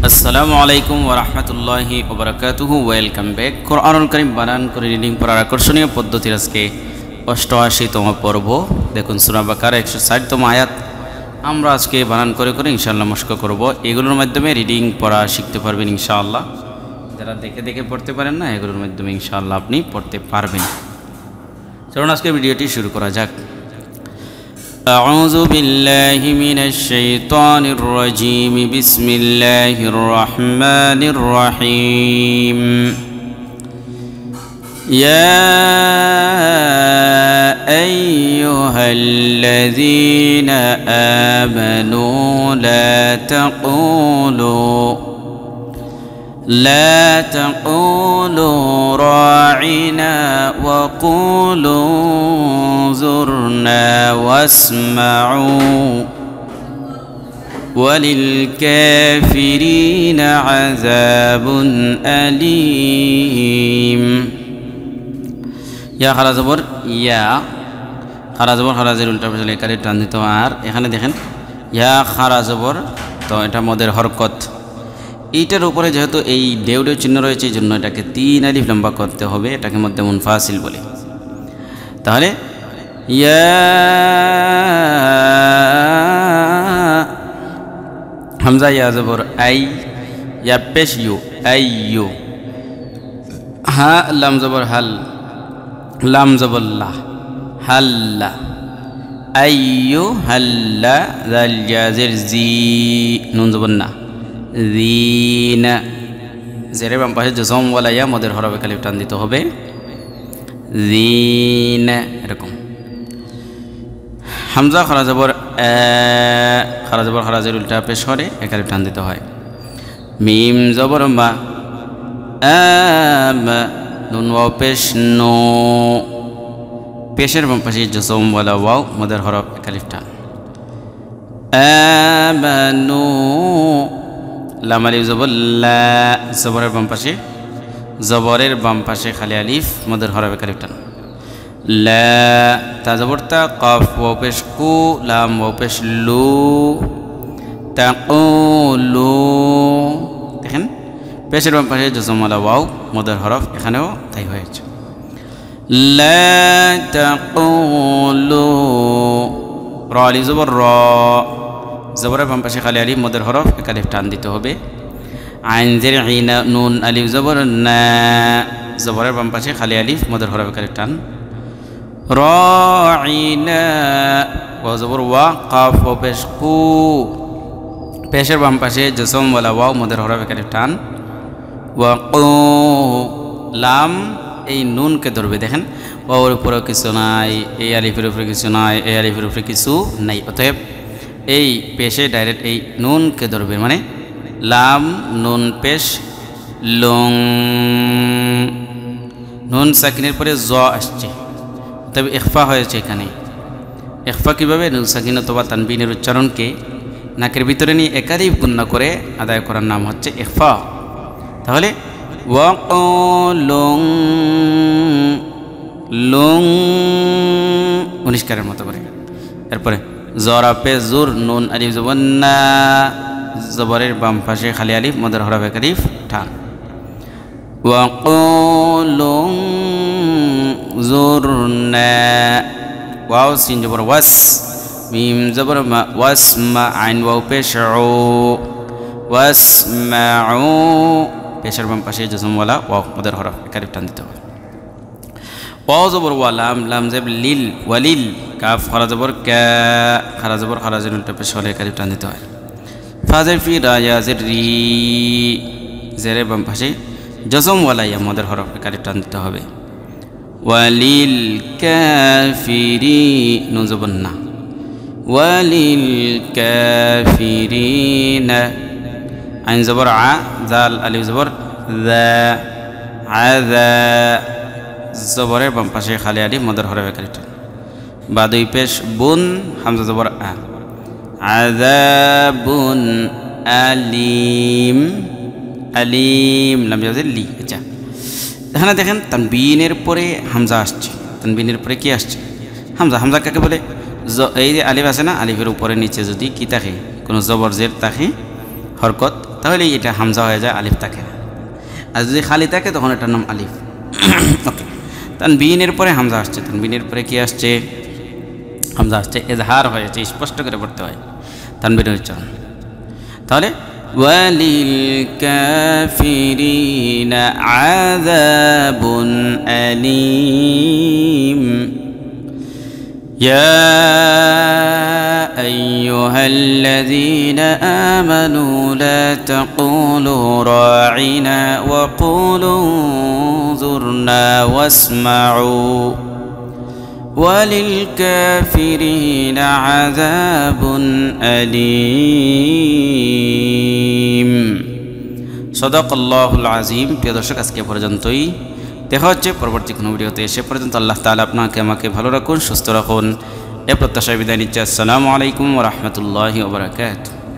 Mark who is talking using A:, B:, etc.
A: আসসালামু আলাইকুম ওয়া রাহমাতুল্লাহি ওয়া বারাকাতুহু। Welcome back. কোরআনুল কারীম বানান করে রিডিং পড়ার আকর্ষণীয় পদ্ধতির আজকে 88তম পর্ব। দেখুন সূরা বাকারা 160তম আয়াত আমরা আজকে বানান করে করে ইনশাআল্লাহ মশক করব। এগুলোর মাধ্যমে রিডিং পড়া শিখতে পারবেন ইনশাআল্লাহ। যারা দেখে দেখে পড়তে পারেন না, এগুলোর মাধ্যমে ইনশাআল্লাহ আপনি পড়তে পারবেন। চলুন আজকে ভিডিওটি শুরু করা যাক। أعوذ بالله من الشيطان الرجيم بسم الله الرحمن الرحيم يا أيها الذين آمنوا لا تقولوا راعنا وقولوا انظرنا واسمعوا وللكافرين عذاب أليم ইয়া খারা জবর ইয়া, খারা জবর খারাজের উল্টা পেছনে একারে টান দিতে হয়। আর এখানে দেখেন ইয়া খারা জবর, তো এটা মদের হরকত। এইটার উপরে যেহেতু এই ডেউ ডেউ চিহ্ন রয়েছে, এই জন্য এটাকে 3 আলিফ লম্বা করতে হবে। এটাকে মধ্যে মুনফাসিল বলে। তাহলে ইয়া হামজা ইয়া জবর আই, ইয়া পেশ ইউ আই ইউ, হা লাম জবর হাল, লাম জবর লা হাল্লা, আইয়ু হাল্লা, জাল জাজের জি, নুন জবর না, জিনা, জেরে বাম পাশে জজম ওয়ালা ইয়া মদের হরফে কালিফ টান দিতে হবে। জিনা, এরকম। হামজা খারা জবর খারা জবর খারাজের উল্টা পেশ করে একালিফ টান দিতে হয়। মিম জবর মা, আমা, নুন ওয়াও পেশ নো, পেশের বাম পাশে জজম ওয়ালা ওয়াও মদের হরফ একালিফ টান। আমানু, লাম আলিফ জবর লা, জবরের বাম পাশে, জবরের বাম পাশে খালি আলিফ মদের হরফে কালিফ টান। লা, তা জবর তা, কফ ওয়াও পেশ কু, লাম ওয়াও পেশ লু, তাকুলু, দেখেন পেশের বাম পাশে জজমওয়ালা ওয়াও মদের হরফ, এখানেও তাই হয়েছে। লা তাকুলু, র আলিফ জবর র, জবরের বাম পাশে খালি আলিফ মদের হরফ একালিফ টান দিতে হবে। আইন জের আইনা, নুন আলিফ জবর না, জবরের বাম পাশে খালি আলিফ মদের হরফ একালিফ টান। রাইনা, ওয়া জবর ওয়া, কাফ ওয়া পেশ কু, পেশের বাম পাশে জসম ওয়ালা ওয়াও মদের হরফ একালিফ টান। ওয়া কু, লাম এই নুনকে ধরবে, দেখেন ওয়াওর উপরে কিছু নাই, এই আলিফের উপরে কিছু নাই, এই আলিফের উপরে কিছু নাই, অতএব এই পেশে ডাইরেক্ট এই নুনকে ধরবে, মানে লাম নুন পেশ লং, নুন সাকিনের পরে জ আসছে, তবে ইখফা হয়েছে এখানে। ইখফা কীভাবে? নুন সাকিন অথবা তানবিনের উচ্চারণকে নাকের ভিতরে নিয়ে একাধিক গুণনা করে আদায় করার নাম হচ্ছে ইখফা। তাহলে ওয়াকুলুং, লুং উনিষ্কারের মতো করে। এরপরে জরা পে জুর, নুন আলিফ জবর না, জবরের বাম পাশে খালি আলিফ মদের হরফ একালিফ টান। ওয়াকুলুং জুরনা, ওয়াও সিন জবর ওয়াস, মিম জবর মা, ওয়াসমা, আইন ওয়াও পেশ উ, ওয়াসমাউ, পেশের বাম পাশে জজমওয়ালা ওয়াও মদের হরফ একালিফ টান দিতে হবে। ওয়াও জবর ওয়া, লাম লাম জেব লিল, ওয়ালিল, কাফ খারা জবর কা, খারা জবর খারাজের উল্টা পেশ হলে একালিফ টান দিতে হয়। ফাজের ফি, রায়াজের রি, জেরের বাম পাশে জজমওয়ালা ইয়া মদের হরফ একালিফ টান দিতে হবে। ওয়ালিল কাফিরি, নুন জবর না, ওয়ালিল কাফিরিনা, আইন জবর আ, জাল আলিফ জবর দা, আযা, জবরের বাম পাশে খালি আলিফ মদের হরফ একালিফ টান। বা দুই পেশ বুন, হামজা জবর আ, আযাবুন আলিম, আলিম লাম জাজের লি। আচ্ছা, এখানে দেখেন তানবিনের পরে হামজা আসছে, তানবিনের পরে কি আসছে? হামজা। হামজা কাকে বলে? এই যে আলিফ আছে না, আলিফের উপরে নিচে যদি কি থাকে, কোনো জবর জের থাকে, হরকত তাহলে এটা হামজা হয়ে যায়, আলিফ থাকে। আর যদি খালি থাকে তখন এটার নাম আলিফ। ওকে, তানবিনের পরে হামজা আসছে, তানবিনের পরে কি আসছে? হামজা আসছে, এজহার হয়েছে, স্পষ্ট করে পড়তে হয় তানবিনের উচ্চারণ। তাহলে ওয়ালিল কাফিরিনা আযাবুন আলীম। ইয়া আইয়ুহাল্লাযীনা আমানু লা তাকুলু রাঈনা ওয়া কুলু যুরনা ওয়াসমাউ وللكافرين عذاب أليم। সদাকাল্লাহুল আযীম। প্রিয় দর্শক, আজকে পর্যন্তই, দেখা হচ্ছে পরবর্তী কোনো ভিডিওতে। সে পর্যন্ত আল্লাহ তাআলা আপনাকে আমাকে ভালো রাখুন, সুস্থ রাখুন, এ প্রত্যাশায় বিদায় নিচ্ছি। আসসালামু আলাইকুম ওয়া রাহমাতুল্লাহি ওয়া বারাকাতুহু।